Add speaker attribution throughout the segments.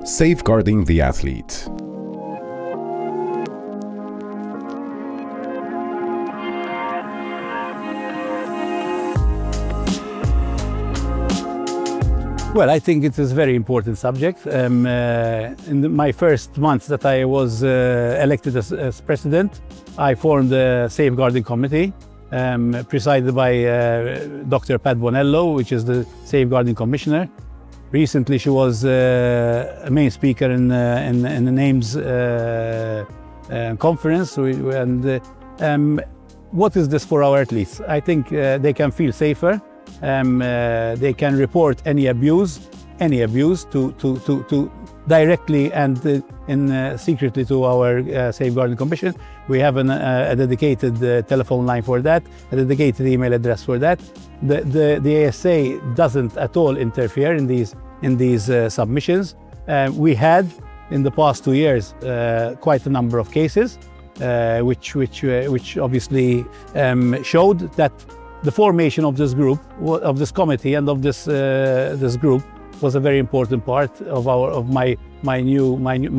Speaker 1: Safeguarding the athlete.
Speaker 2: Well, I think it is a very important subject. In my first months that I was elected as president, I formed a safeguarding committee presided by Dr. Pat Bonello, which is the safeguarding commissioner. Recently, she was a main speaker in the NAMES conference. What is this for our athletes? I think they can feel safer. They can report any abuse to directly and secretly to our safeguarding commission. We have a dedicated telephone line for that, a dedicated email address for that. The ASA doesn't at all interfere in these submissions. We had in the past 2 years quite a number of cases, which obviously showed that the formation of this group, of this committee, and of this group was a very important part of my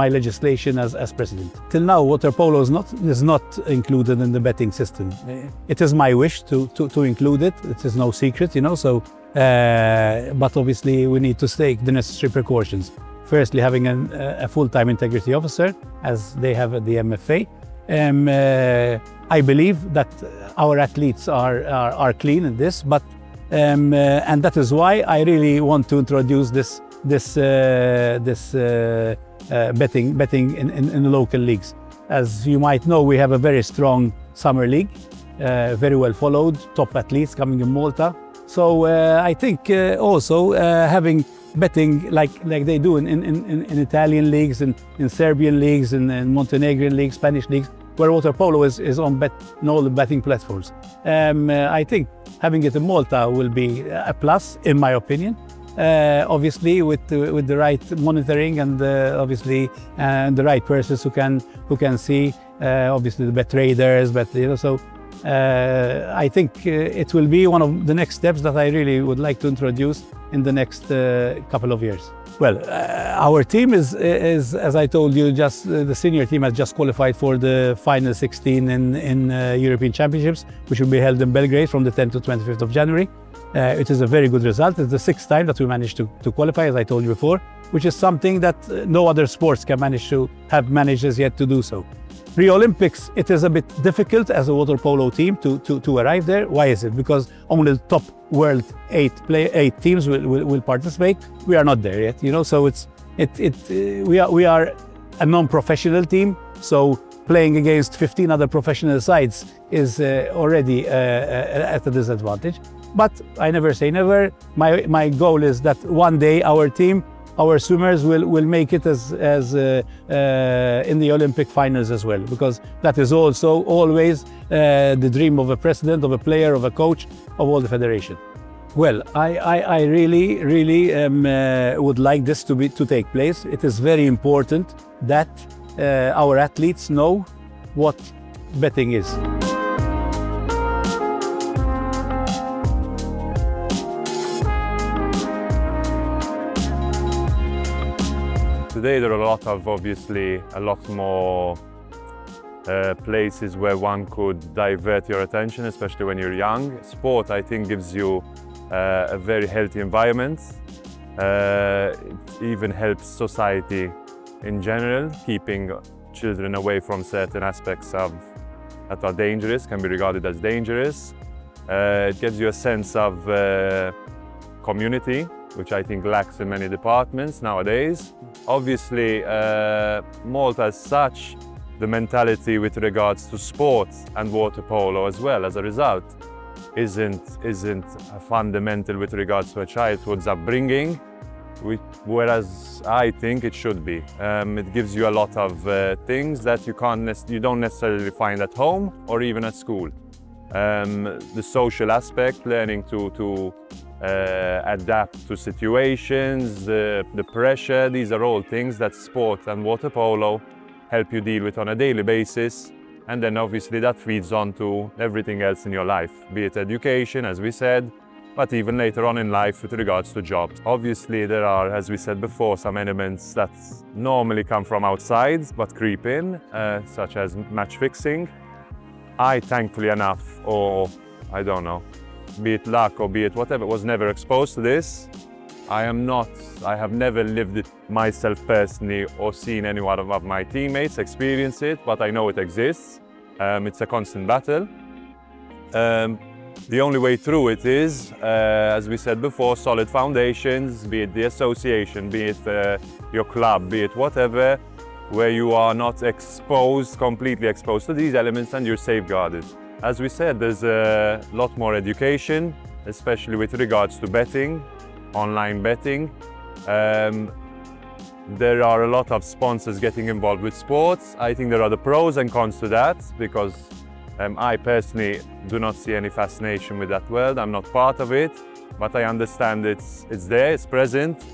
Speaker 2: legislation as president. Till now, water polo is not included in the betting system. It is my wish to include it. It is no secret, you know. So, but obviously we need to take the necessary precautions. Firstly, having a full-time integrity officer, as they have at the MFA. I believe that our athletes are clean in this, but and that is why I really want to introduce this betting in the local leagues. As you might know, we have a very strong summer league, very well followed, top athletes coming in Malta. So I think also having betting like they do in Italian leagues, in Serbian leagues, in Montenegrin leagues, Spanish leagues, where water polo is on all the betting platforms. I think having it in Malta will be a plus, in my opinion. Obviously, with the right monitoring and obviously the right persons who can see, obviously the bet traders, so. I think it will be one of the next steps that I really would like to introduce in the next couple of years. Well, our team is, as I told you, just the senior team has just qualified for the final 16 in European Championships, which will be held in Belgrade from the 10th to 25th of January. It is a very good result. It's the 6th time that we managed to qualify, as I told you before, which is something that no other sports can have managed as yet to do so. Rio Olympics, it is a bit difficult as a water polo team to arrive there. Why is it? Because only the top world 8 teams will participate. We are not there yet, you know. So we are a non-professional team. So playing against 15 other professional sides is already at a disadvantage. But I never say never. My goal is that one day our swimmers will make it as in the Olympic finals as well, because that is also always the dream of a president, of a player, of a coach, of all the federation. Well, I really would like this to take place. It is very important that our athletes know what betting is.
Speaker 3: Today there are obviously a lot more places where one could divert your attention, especially when you're young. Sport, I think, gives you a very healthy environment. It even helps society in general, keeping children away from certain aspects that are dangerous, can be regarded as dangerous. It gives you a sense of community, which I think lacks in many departments nowadays. Obviously, Malta as such, the mentality with regards to sports and water polo as well, as a result, isn't fundamental with regards to a childhood's upbringing, whereas I think it should be. It gives you a lot of things that you don't necessarily find at home or even at school. The social aspect, learning to adapt to situations, the pressure, these are all things that sport and water polo help you deal with on a daily basis. And then obviously that feeds on to everything else in your life, be it education, as we said, but even later on in life with regards to jobs. Obviously, there are, as we said before, some elements that normally come from outside but creep in, such as match fixing. I, thankfully enough, or I don't know, be it luck or be it whatever, was never exposed to this. I have never lived it myself personally or seen any one of my teammates experience it, but I know it exists. It's a constant battle. The only way through it is, as we said before, solid foundations, be it the association, be it your club, be it whatever, where you are not exposed, completely exposed to these elements and you're safeguarded. As we said, there's a lot more education, especially with regards to betting, online betting. There are a lot of sponsors getting involved with sports. I think there are the pros and cons to that, because I personally do not see any fascination with that world. I'm not part of it, but I understand it's there, it's present,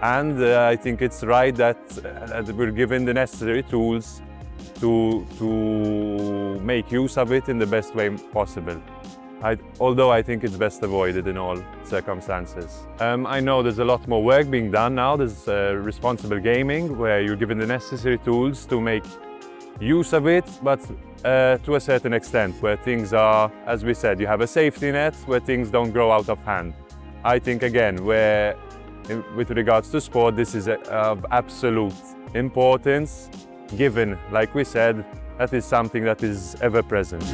Speaker 3: and I think it's right that we're given the necessary tools to make use of it in the best way possible. Although I think it's best avoided in all circumstances. I know there's a lot more work being done now. There's responsible gaming, where you're given the necessary tools to make use of it, but to a certain extent, where things are, as we said, you have a safety net where things don't grow out of hand. I think, again, with regards to sport, this is of absolute importance, given, like we said, that is something that is ever present.